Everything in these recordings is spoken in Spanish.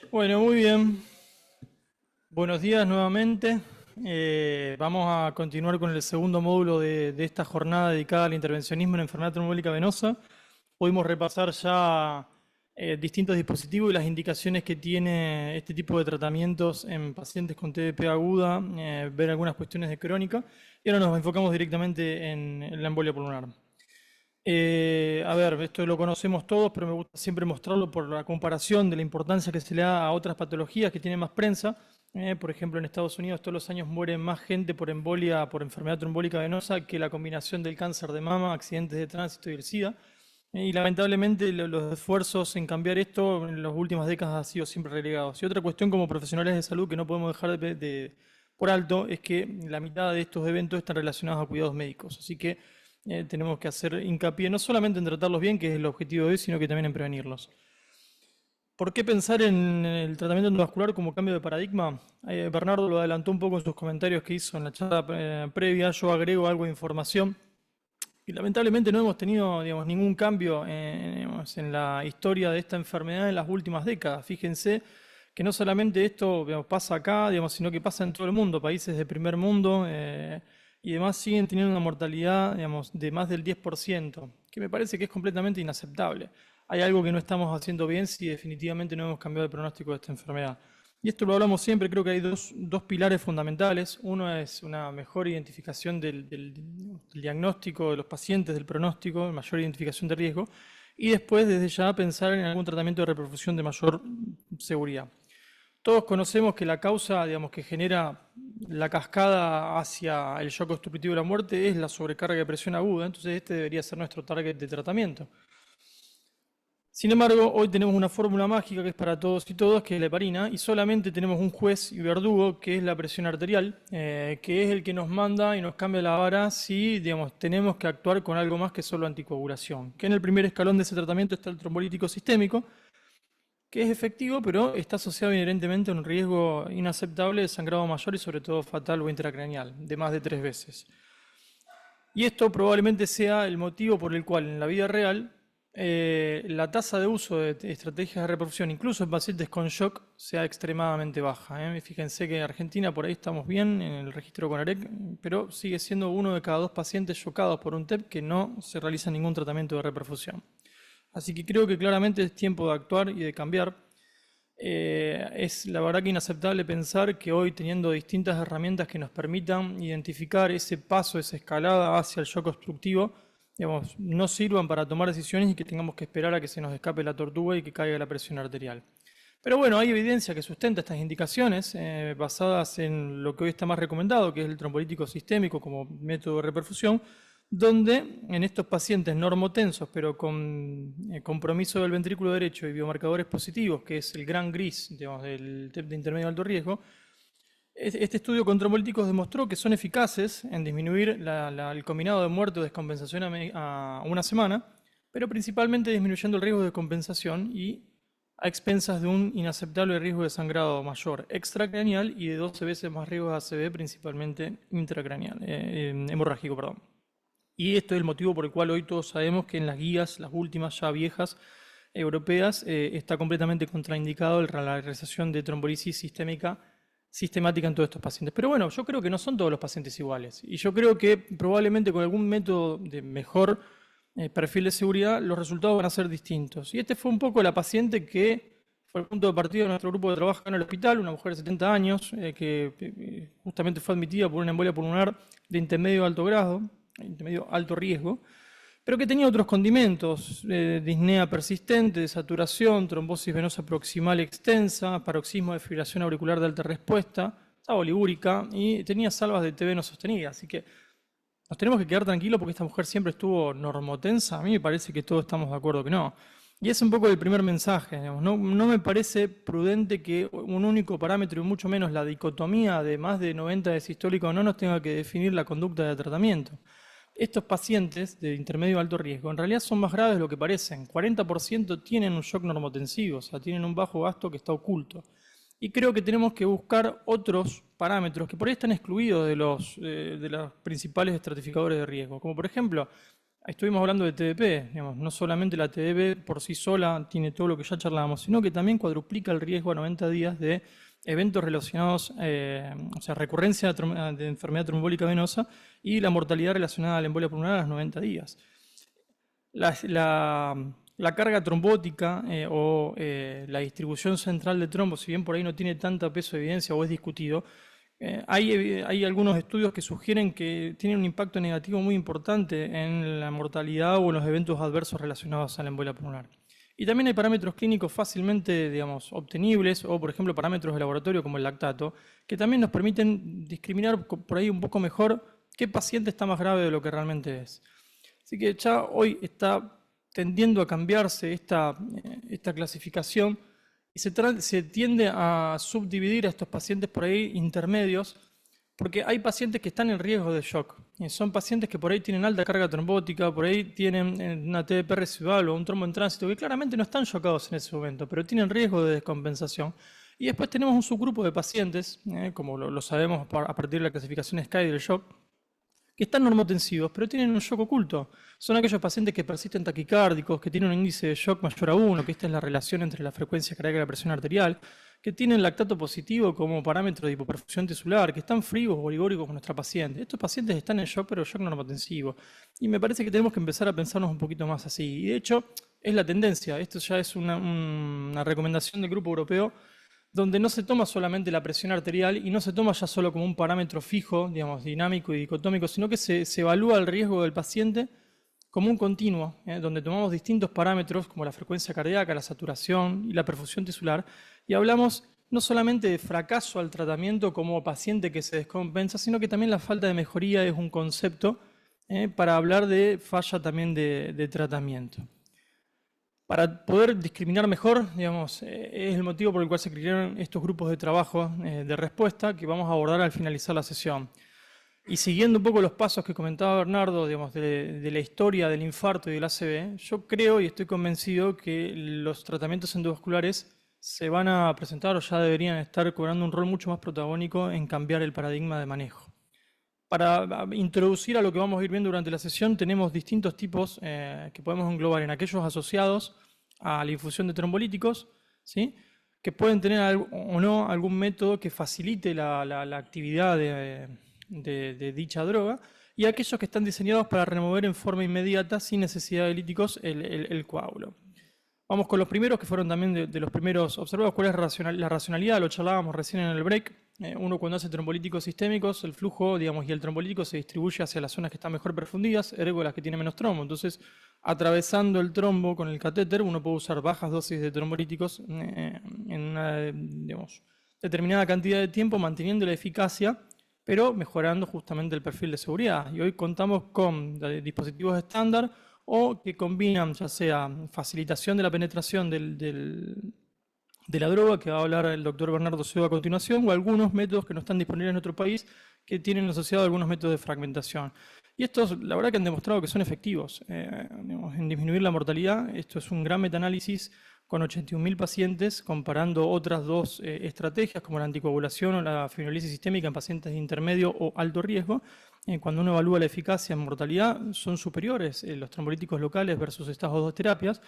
Bueno, muy bien. Buenos días nuevamente. Vamos a continuar con el segundo módulo de esta jornada dedicada al intervencionismo en enfermedad trombólica venosa. Pudimos repasar ya distintos dispositivos y las indicaciones que tiene este tipo de tratamientos en pacientes con TDP aguda, ver algunas cuestiones de crónica. Y ahora nos enfocamos directamente en la embolia pulmonar. A ver, esto lo conocemos todos, pero me gusta siempre mostrarlo por la comparación de la importancia que se le da a otras patologías que tienen más prensa. Por ejemplo, en Estados Unidos todos los años muere más gente por embolia, por enfermedad trombólica venosa, que la combinación del cáncer de mama, accidentes de tránsito y el SIDA. Y lamentablemente los esfuerzos en cambiar esto en las últimas décadas han sido siempre relegados. Y otra cuestión como profesionales de salud que no podemos dejar por alto es que la mitad de estos eventos están relacionados a cuidados médicos. Así que tenemos que hacer hincapié no solamente en tratarlos bien, que es el objetivo de hoy, sino que también en prevenirlos. ¿Por qué pensar en el tratamiento endovascular como cambio de paradigma? Bernardo lo adelantó un poco en sus comentarios que hizo en la charla previa, yo agrego algo de información. Y lamentablemente no hemos tenido, digamos, ningún cambio en la historia de esta enfermedad en las últimas décadas. Fíjense que no solamente esto, digamos, pasa acá, digamos, sino que pasa en todo el mundo, países de primer mundo y demás siguen teniendo una mortalidad, digamos, de más del 10%, que me parece que es completamente inaceptable. Hay algo que no estamos haciendo bien si definitivamente no hemos cambiado el pronóstico de esta enfermedad. Y esto lo hablamos siempre, creo que hay dos pilares fundamentales. Uno es una mejor identificación del diagnóstico de los pacientes, del pronóstico, mayor identificación de riesgo, y después desde ya pensar en algún tratamiento de reperfusión de mayor seguridad. Todos conocemos que la causa, digamos, que genera la cascada hacia el shock obstructivo de la muerte es la sobrecarga de presión aguda, entonces este debería ser nuestro target de tratamiento. Sin embargo, hoy tenemos una fórmula mágica que es para todos y todas, que es la heparina, y solamente tenemos un juez y verdugo, que es la presión arterial, que es el que nos manda y nos cambia la vara si, digamos, tenemos que actuar con algo más que solo anticoagulación. Que en el primer escalón de ese tratamiento está el trombolítico sistémico, que es efectivo, pero está asociado inherentemente a un riesgo inaceptable de sangrado mayor y sobre todo fatal o intracraneal, de más de 3 veces. Y esto probablemente sea el motivo por el cual en la vida real la tasa de uso de estrategias de reperfusión, incluso en pacientes con shock, sea extremadamente baja. Fíjense que en Argentina por ahí estamos bien en el registro con AREC, pero sigue siendo uno de cada 2 pacientes shocados por un TEP que no se realiza ningún tratamiento de reperfusión. Así que creo que claramente es tiempo de actuar y de cambiar. Es la verdad que inaceptable pensar que hoy, teniendo distintas herramientas que nos permitan identificar ese paso, esa escalada hacia el shock obstructivo, digamos, no sirvan para tomar decisiones y que tengamos que esperar a que se nos escape la tortuga y que caiga la presión arterial. Pero bueno, hay evidencia que sustenta estas indicaciones basadas en lo que hoy está más recomendado, que es el trombolítico sistémico como método de reperfusión, donde en estos pacientes normotensos, pero con compromiso del ventrículo derecho y biomarcadores positivos, que es el gran gris, digamos, del TEP de intermedio alto riesgo, este estudio con trombolíticos demostró que son eficaces en disminuir el combinado de muerte o descompensación a una semana, pero principalmente disminuyendo el riesgo de compensación y a expensas de un inaceptable riesgo de sangrado mayor extracraneal y de 12 veces más riesgo de ACV, principalmente intracraneal, hemorrágico, perdón. Y esto es el motivo por el cual hoy todos sabemos que en las guías, las últimas ya viejas, europeas, está completamente contraindicado la realización de trombolisis sistémica sistemática en todos estos pacientes. Pero bueno, yo creo que no son todos los pacientes iguales. Y yo creo que probablemente con algún método de mejor perfil de seguridad, los resultados van a ser distintos. Y este fue un poco la paciente que fue el punto de partida de nuestro grupo de trabajo en el hospital, una mujer de 70 años, que justamente fue admitida por una embolia pulmonar de intermedio alto grado, intermedio alto riesgo, pero que tenía otros condimentos, disnea persistente, desaturación, trombosis venosa proximal extensa, paroxismo de fibrilación auricular de alta respuesta, estaba olíurica y tenía salvas de TB no sostenida. Así que nos tenemos que quedar tranquilos porque esta mujer siempre estuvo normotensa. A mí me parece que todos estamos de acuerdo que no. Y es un poco el primer mensaje, digamos. No me parece prudente que un único parámetro y mucho menos la dicotomía de más de 90 de sistólico no nos tenga que definir la conducta de tratamiento. Estos pacientes de intermedio alto riesgo en realidad son más graves de lo que parecen. 40% tienen un shock normotensivo, o sea, tienen un bajo gasto que está oculto. Y creo que tenemos que buscar otros parámetros que por ahí están excluidos de los principales estratificadores de riesgo. Como por ejemplo, estuvimos hablando de TDP, digamos, no solamente la TDP por sí sola tiene todo lo que ya charlábamos, sino que también cuadruplica el riesgo a 90 días de eventos relacionados, o sea, recurrencia de enfermedad trombólica venosa y la mortalidad relacionada a la embolia pulmonar a los 90 días. La carga trombótica la distribución central de trombos, si bien por ahí no tiene tanta peso de evidencia o es discutido, hay algunos estudios que sugieren que tiene un impacto negativo muy importante en la mortalidad o en los eventos adversos relacionados a la embolia pulmonar. Y también hay parámetros clínicos fácilmente, digamos, obtenibles, o por ejemplo parámetros de laboratorio como el lactato, que también nos permiten discriminar por ahí un poco mejor qué paciente está más grave de lo que realmente es. Así que ya hoy está tendiendo a cambiarse esta clasificación y se tiende a subdividir a estos pacientes por ahí intermedios, porque hay pacientes que están en riesgo de shock. Son pacientes que por ahí tienen alta carga trombótica, por ahí tienen una TDP residual o un trombo en tránsito, que claramente no están shockados en ese momento, pero tienen riesgo de descompensación. Y después tenemos un subgrupo de pacientes, como lo sabemos a partir de la clasificación SCAI del shock, que están normotensivos, pero tienen un shock oculto. Son aquellos pacientes que persisten taquicárdicos, que tienen un índice de shock mayor a 1, que esta es la relación entre la frecuencia cardíaca y la presión arterial, que tienen lactato positivo como parámetro de hipoperfusión tisular, que están fríos o oligóricos con nuestra paciente. Estos pacientes están en shock, pero shock normotensivo. Y me parece que tenemos que empezar a pensarnos un poquito más así. Y de hecho, es la tendencia. Esto ya es una recomendación del Grupo Europeo, donde no se toma solamente la presión arterial y no se toma ya solo como un parámetro fijo, digamos, dinámico y dicotómico, sino que se evalúa el riesgo del paciente como un continuo, donde tomamos distintos parámetros como la frecuencia cardíaca, la saturación y la perfusión tisular, y hablamos no solamente de fracaso al tratamiento como paciente que se descompensa, sino que también la falta de mejoría es un concepto para hablar de falla también de tratamiento. Para poder discriminar mejor, digamos, es el motivo por el cual se crearon estos grupos de trabajo de respuesta que vamos a abordar al finalizar la sesión. Y siguiendo un poco los pasos que comentaba Bernardo, digamos, de la historia del infarto y del ACV, yo creo y estoy convencido que los tratamientos endovasculares se van a presentar o ya deberían estar cobrando un rol mucho más protagónico en cambiar el paradigma de manejo. Para introducir a lo que vamos a ir viendo durante la sesión, tenemos distintos tipos que podemos englobar en aquellos asociados a la infusión de trombolíticos, ¿sí? Que pueden tener o no algún método que facilite la actividad de dicha droga, y aquellos que están diseñados para remover en forma inmediata, sin necesidad de líticos, el coágulo. Vamos con los primeros, que fueron también de los primeros observados. ¿Cuál es la racionalidad? Lo charlábamos recién en el break. Uno cuando hace trombolíticos sistémicos, el flujo, digamos, y el trombolítico se distribuye hacia las zonas que están mejor perfundidas, ergo las que tienen menos trombo. Entonces, atravesando el trombo con el catéter, uno puede usar bajas dosis de trombolíticos en una, digamos, determinada cantidad de tiempo, manteniendo la eficacia, pero mejorando justamente el perfil de seguridad. Y hoy contamos con dispositivos estándar o que combinan ya sea facilitación de la penetración de la droga, que va a hablar el doctor Bernardo Seo a continuación, o algunos métodos que no están disponibles en nuestro país, que tienen asociado algunos métodos de fragmentación. Y estos, la verdad que han demostrado que son efectivos en disminuir la mortalidad. Esto es un gran metaanálisis con 81.000 pacientes, comparando otras dos estrategias, como la anticoagulación o la fibrinolisis sistémica en pacientes de intermedio o alto riesgo. Cuando uno evalúa la eficacia en mortalidad, son superiores los trombolíticos locales versus estas dos terapias.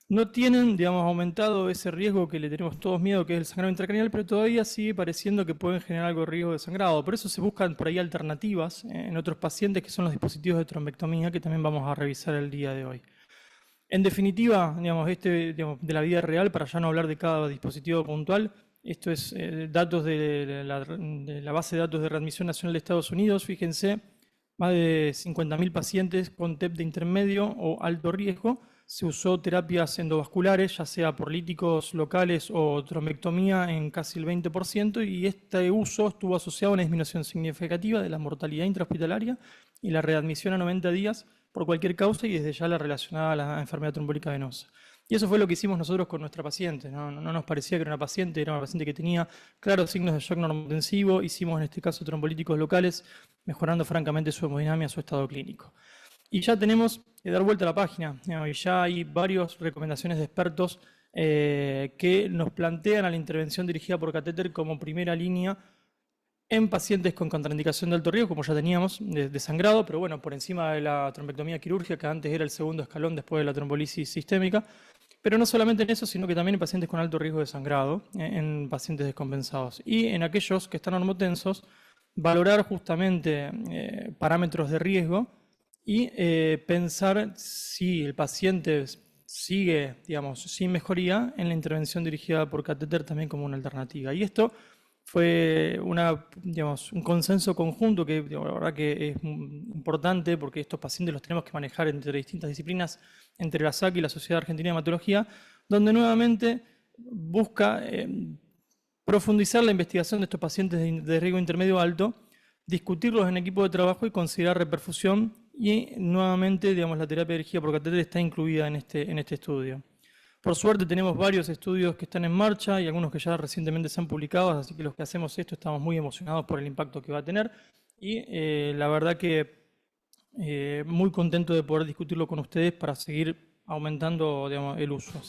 No tienen, digamos, aumentado ese riesgo que le tenemos todos miedo, que es el sangrado intracraneal, pero todavía sigue pareciendo que pueden generar algo de riesgo de sangrado. Por eso se buscan por ahí alternativas en otros pacientes, que son los dispositivos de trombectomía, que también vamos a revisar el día de hoy. En definitiva, digamos, de la vida real, para ya no hablar de cada dispositivo puntual, esto es datos de la base de datos de Readmisión Nacional de Estados Unidos. Fíjense, más de 50.000 pacientes con TEP de intermedio o alto riesgo. Se usó terapias endovasculares, ya sea por líticos locales o trombectomía, en casi el 20%, y este uso estuvo asociado a una disminución significativa de la mortalidad intrahospitalaria y la readmisión a 90 días por cualquier causa, y desde ya la relacionada a la enfermedad trombólica venosa. Y eso fue lo que hicimos nosotros con nuestra paciente. No nos parecía que era una paciente que tenía claros signos de shock normotensivo. Hicimos en este caso trombolíticos locales, mejorando francamente su hemodinamia, su estado clínico. Y ya tenemos que dar vuelta a la página, y ya hay varias recomendaciones de expertos que nos plantean a la intervención dirigida por catéter como primera línea en pacientes con contraindicación de alto riesgo, como ya teníamos, de sangrado, pero bueno, por encima de la trombectomía quirúrgica, que antes era el segundo escalón después de la trombolisis sistémica. Pero no solamente en eso, sino que también en pacientes con alto riesgo de sangrado, en pacientes descompensados. Y en aquellos que están normotensos, valorar justamente parámetros de riesgo y pensar si el paciente sigue, digamos, sin mejoría en la intervención dirigida por catéter también como una alternativa. Y esto fue digamos, un consenso conjunto que digamos, la verdad que es importante porque estos pacientes los tenemos que manejar entre distintas disciplinas, entre la SAC y la Sociedad Argentina de Hematología, donde nuevamente busca profundizar la investigación de estos pacientes de riesgo intermedio alto, discutirlos en equipo de trabajo y considerar reperfusión y nuevamente, digamos, la terapia dirigida por catéter está incluida en este estudio. Por suerte tenemos varios estudios que están en marcha y algunos que ya recientemente se han publicado, así que los que hacemos esto estamos muy emocionados por el impacto que va a tener y la verdad que muy contento de poder discutirlo con ustedes para seguir aumentando, digamos, el uso.